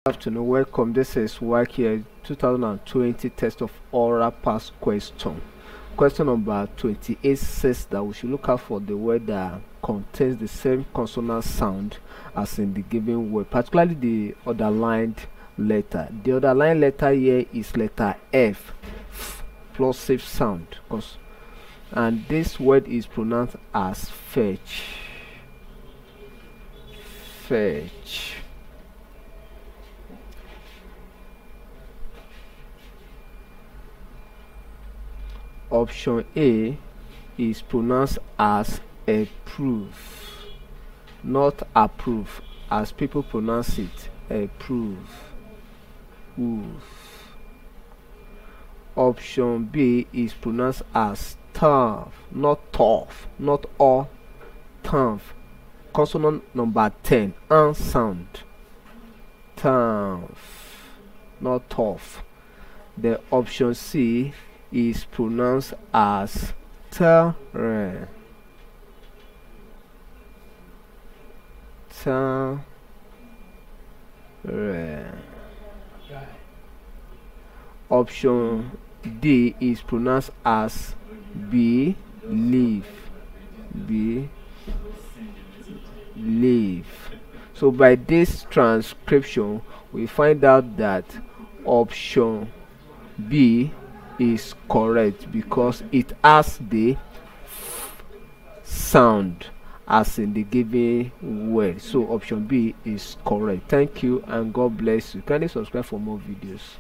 Afternoon, welcome. This is Waec here, 2020 test of oral pass question. Question number 28 says that we should look out for the word that contains the same consonant sound as in the given word, particularly the underlined letter. The underlined letter here is letter F, plosive sound, and this word is pronounced as fetch. Fetch. Option A is pronounced as approve, not approve as people pronounce it. Approve. Oof. Option B is pronounced as tough, not tough, not all, tough. Consonant number 10, and sound. Tough, not tough. The option C is pronounced as terrain. Terrain. Option D is pronounced as believe. Believe. So by this transcription, we find out that option B is correct because it has the sound as in the given word. So option B is correct. Thank you and God bless you. Kindly subscribe for more videos.